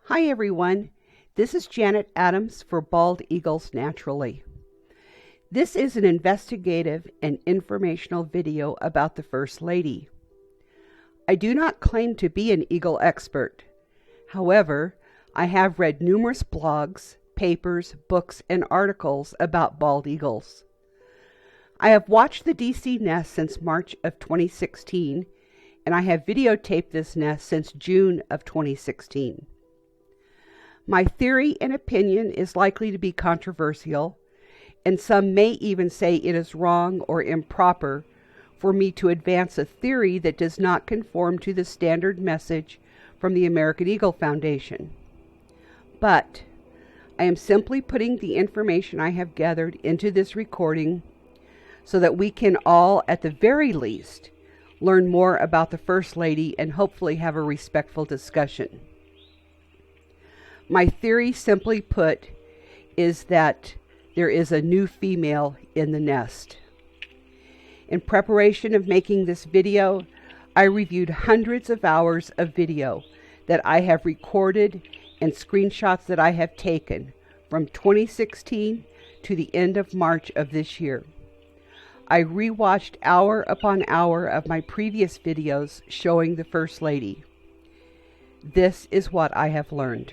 Hi everyone, this is Janet Adams for Bald Eagles Naturally. This is an investigative and informational video about the First Lady. I do not claim to be an eagle expert. However, I have read numerous blogs, papers, books, and articles about bald eagles. I have watched the DC nest since March of 2016, and I have videotaped this nest since June of 2016. My theory and opinion is likely to be controversial, and some may even say it is wrong or improper for me to advance a theory that does not conform to the standard message from the American Eagle Foundation. But I am simply putting the information I have gathered into this recording so that we can all, at the very least, learn more about the First Lady and hopefully have a respectful discussion. My theory, simply put, is that there is a new female in the nest. In preparation of making this video, I reviewed hundreds of hours of video that I have recorded and screenshots that I have taken from 2016 to the end of March of this year. I rewatched hour upon hour of my previous videos showing the First Lady. This is what I have learned.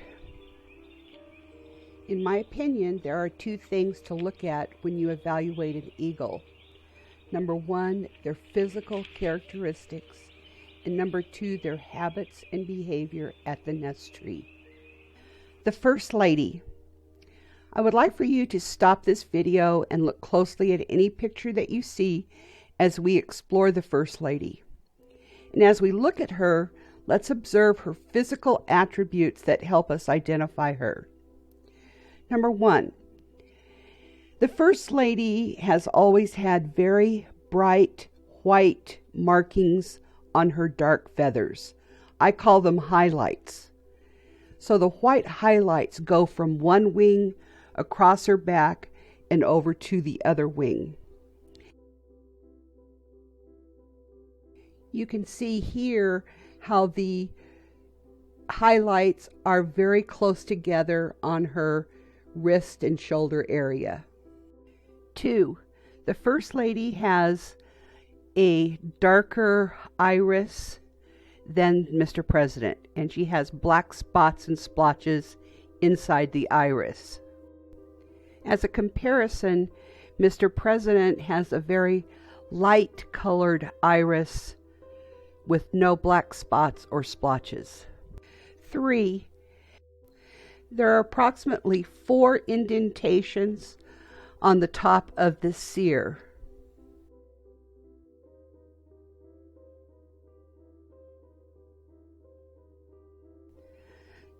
In my opinion, there are two things to look at when you evaluate an eagle. Number one, their physical characteristics, and number two, their habits and behavior at the nest tree. The First Lady. I would like for you to stop this video and look closely at any picture that you see as we explore the First Lady. And as we look at her, let's observe her physical attributes that help us identify her. Number one, the First Lady has always had very bright white markings on her dark feathers. I call them highlights. So the white highlights go from one wing across her back and over to the other wing. You can see here how the highlights are very close together on her wrist and shoulder area. 2. The First Lady has a darker iris than Mr. President, and she has black spots and splotches inside the iris. As a comparison, Mr. President has a very light colored iris with no black spots or splotches. 3. There are approximately 4 indentations on the top of this cere.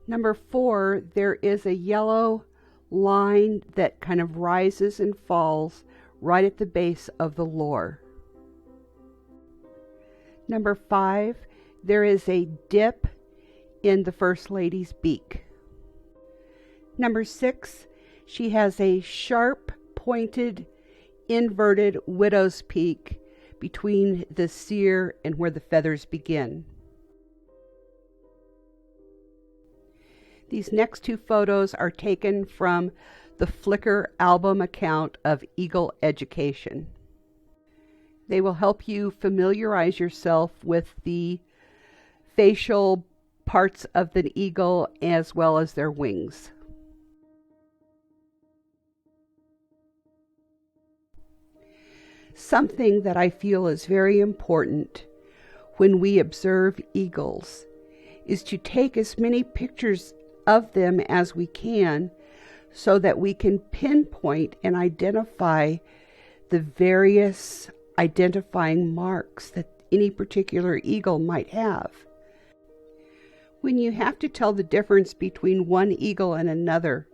Number 4, there is a yellow line that kind of rises and falls right at the base of the lower. Number 5, there is a dip in the First Lady's beak. Number 6, she has a sharp, pointed, inverted widow's peak between the cere and where the feathers begin. These next two photos are taken from the Flickr album account of Eagle Education. They will help you familiarize yourself with the facial parts of the eagle as well as their wings. Something that I feel is very important when we observe eagles is to take as many pictures of them as we can so that we can pinpoint and identify the various identifying marks that any particular eagle might have. When you have to tell the difference between one eagle and another,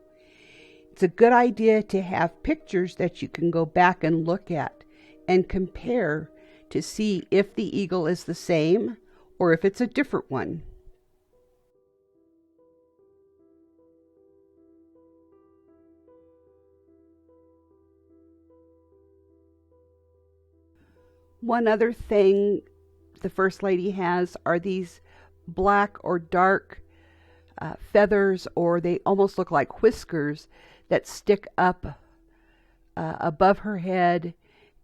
it's a good idea to have pictures that you can go back and look at and compare to see if the eagle is the same or if it's a different one. One other thing the First Lady has are these black or dark feathers, or they almost look like whiskers that stick up above her head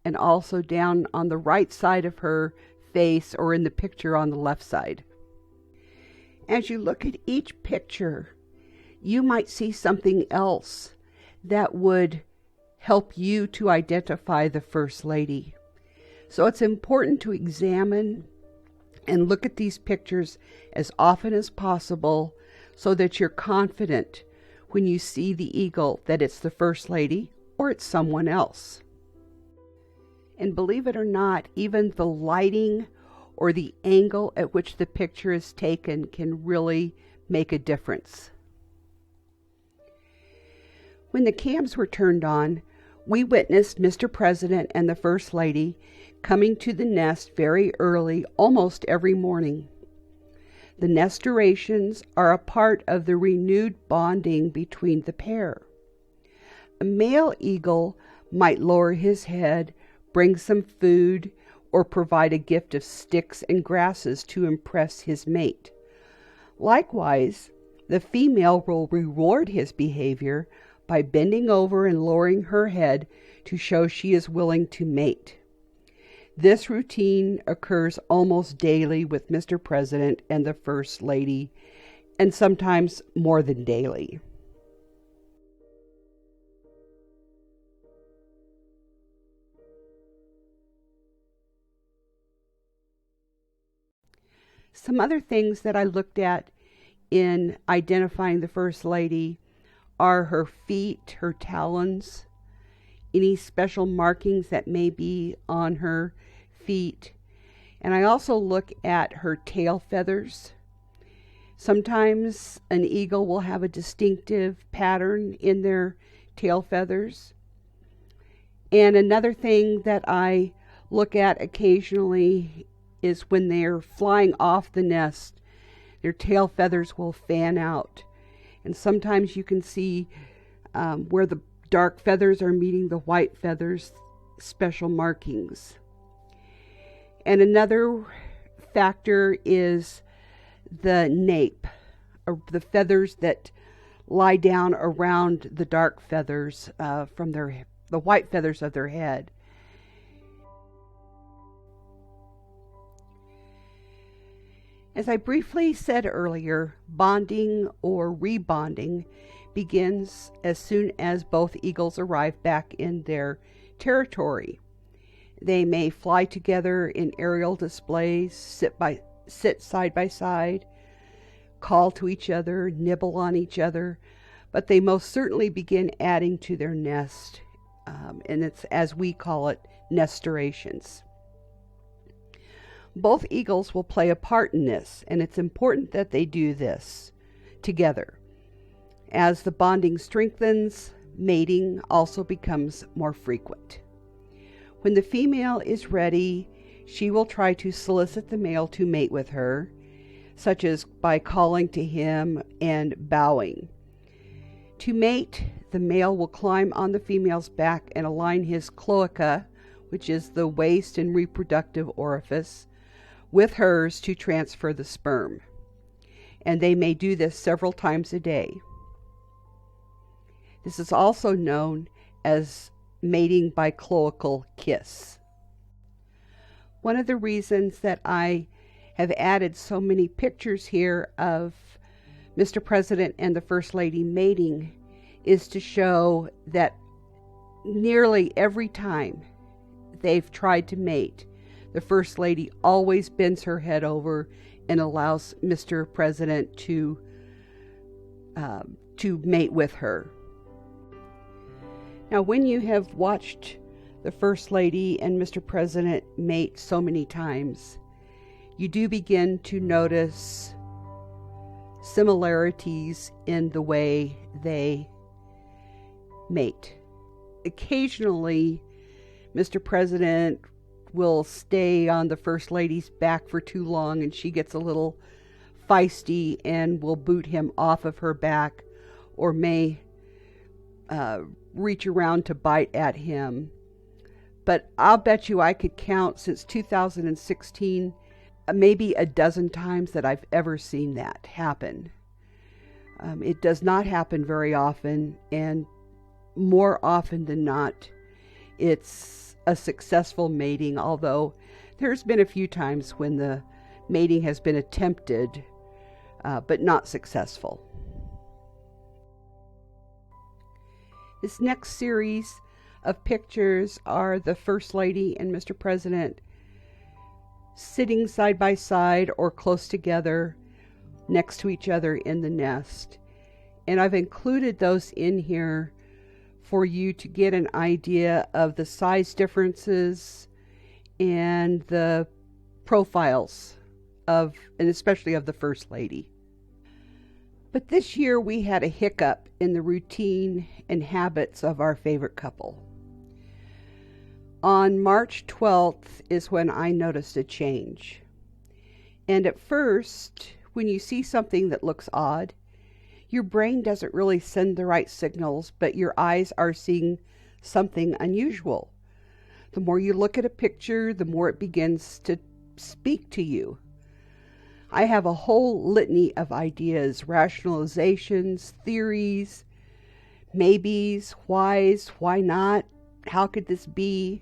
and also down on the right side of her face, or in the picture on the left side. As you look at each picture, you might see something else that would help you to identify the First Lady. So it's important to examine and look at these pictures as often as possible so that you're confident when you see the eagle that it's the First Lady or it's someone else. And believe it or not, even the lighting or the angle at which the picture is taken can really make a difference. When the cams were turned on, we witnessed Mr. President and the First Lady coming to the nest very early, almost every morning. The nest durations are a part of the renewed bonding between the pair. A male eagle might lower his head, bring some food, or provide a gift of sticks and grasses to impress his mate. Likewise, the female will reward his behavior by bending over and lowering her head to show she is willing to mate. This routine occurs almost daily with Mr. President and the First Lady, and sometimes more than daily. Some other things that I looked at in identifying the First Lady are her feet, her talons, any special markings that may be on her feet. And I also look at her tail feathers. Sometimes an eagle will have a distinctive pattern in their tail feathers. And another thing that I look at occasionally is when they're flying off the nest, their tail feathers will fan out. And sometimes you can see where the dark feathers are meeting the white feathers, special markings. And another factor is the nape, or the feathers that lie down around the dark feathers from the white feathers of their head. As I briefly said earlier, bonding or rebonding begins as soon as both eagles arrive back in their territory. They may fly together in aerial displays, sit side by side, call to each other, nibble on each other, but they most certainly begin adding to their nest, and it's, as we call it, nesturations. Both eagles will play a part in this, and it's important that they do this together. As the bonding strengthens, mating also becomes more frequent. When the female is ready, she will try to solicit the male to mate with her, such as by calling to him and bowing. To mate, the male will climb on the female's back and align his cloaca, which is the waist and reproductive orifice, with hers to transfer the sperm. And they may do this several times a day. This is also known as mating by cloacal kiss. One of the reasons that I have added so many pictures here of Mr. President and the First Lady mating is to show that nearly every time they've tried to mate, the First Lady always bends her head over and allows Mr. President to mate with her. Now, when you have watched the First Lady and Mr. President mate so many times, you do begin to notice similarities in the way they mate. Occasionally, Mr. President will stay on the First Lady's back for too long, and she gets a little feisty and will boot him off of her back, or may reach around to bite at him. But I'll bet you I could count since 2016 maybe a dozen times that I've ever seen that happen. It does not happen very often, and more often than not, it's a successful mating, although there's been a few times when the mating has been attempted, but not successful. This next series of pictures are the First Lady and Mr. President sitting side by side or close together next to each other in the nest. And I've included those in here for you to get an idea of the size differences and the profiles of, and especially of the First Lady. But this year we had a hiccup in the routine and habits of our favorite couple. On March 12th is when I noticed a change. And at first, when you see something that looks odd, your brain doesn't really send the right signals, but your eyes are seeing something unusual. The more you look at a picture, the more it begins to speak to you. I have a whole litany of ideas, rationalizations, theories, maybes, whys, why not, how could this be?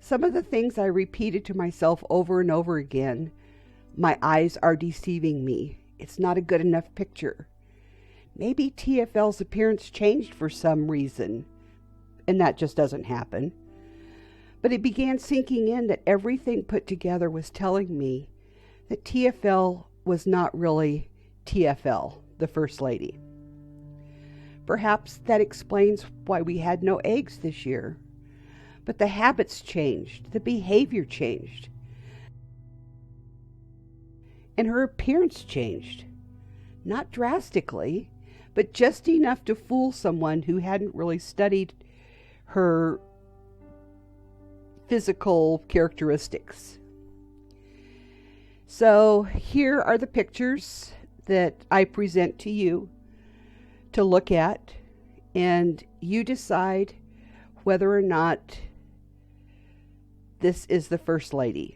Some of the things I repeated to myself over and over again. My eyes are deceiving me. It's not a good enough picture. Maybe TFL's appearance changed for some reason, and that just doesn't happen. But it began sinking in that everything put together was telling me that TFL was not really TFL, the First Lady. Perhaps that explains why we had no eggs this year. But the habits changed, the behavior changed, and her appearance changed. Not drastically, but just enough to fool someone who hadn't really studied her physical characteristics. So here are the pictures that I present to you to look at, and you decide whether or not this is the First Lady.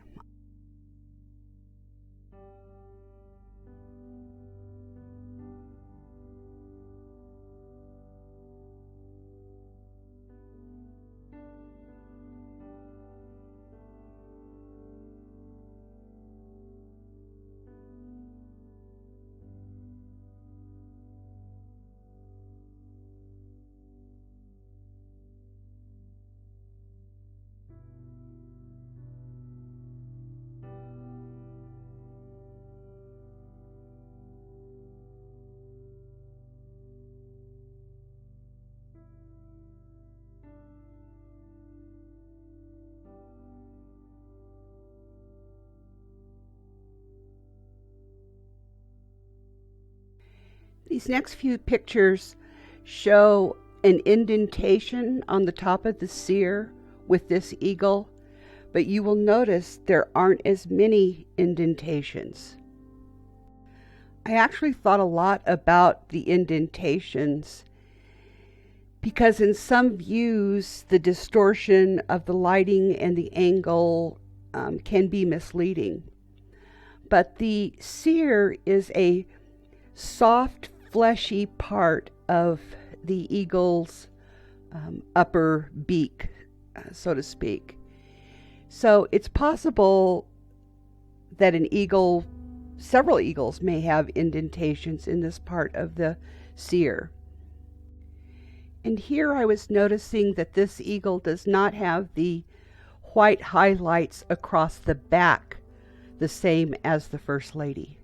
These next few pictures show an indentation on the top of the seer with this eagle, but you will notice there aren't as many indentations. I actually thought a lot about the indentations because in some views the distortion of the lighting and the angle can be misleading. But the seer is a soft, fleshy part of the eagle's upper beak, so to speak. So it's possible that an eagle, several eagles may have indentations in this part of the seer. And here I was noticing that this eagle does not have the white highlights across the back, the same as the First Lady.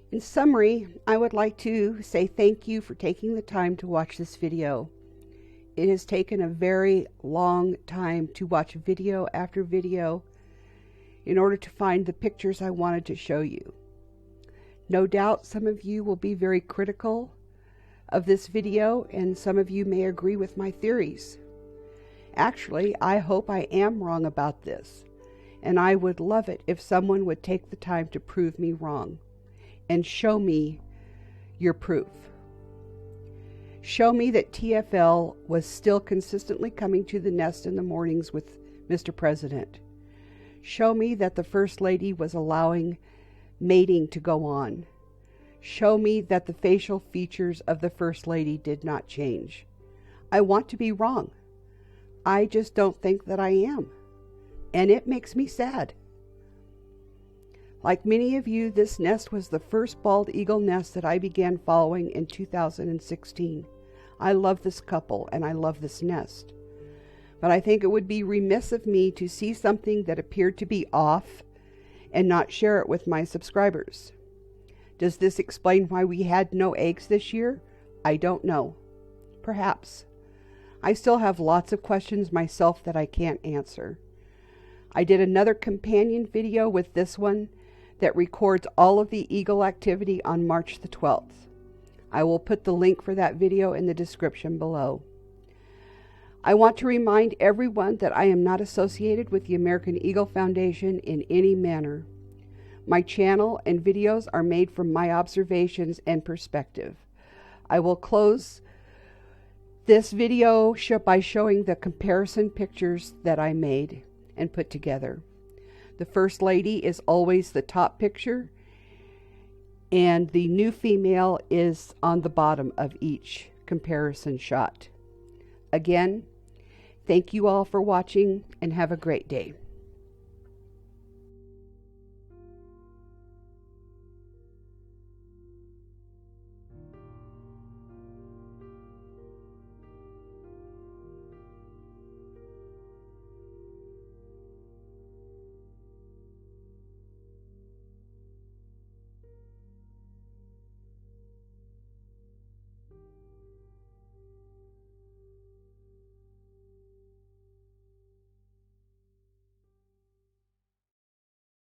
In summary, I would like to say thank you for taking the time to watch this video. It has taken a very long time to watch video after video in order to find the pictures I wanted to show you. No doubt some of you will be very critical of this video, and some of you may agree with my theories. Actually, I hope I am wrong about this, and I would love it if someone would take the time to prove me wrong and show me your proof. Show me that TFL was still consistently coming to the nest in the mornings with Mr. President. Show me that the First Lady was allowing mating to go on. Show me that the facial features of the First Lady did not change. I want to be wrong. I just don't think that I am. And it makes me sad. Like many of you, this nest was the first bald eagle nest that I began following in 2016. I love this couple and I love this nest. But I think it would be remiss of me to see something that appeared to be off and not share it with my subscribers. Does this explain why we had no eggs this year? I don't know. Perhaps. I still have lots of questions myself that I can't answer. I did another companion video with this one that records all of the eagle activity on March the 12th. I will put the link for that video in the description below. I want to remind everyone that I am not associated with the American Eagle Foundation in any manner. My channel and videos are made from my observations and perspective. I will close this video by showing the comparison pictures that I made and put together. The First Lady is always the top picture, and the new female is on the bottom of each comparison shot. Again, thank you all for watching and have a great day.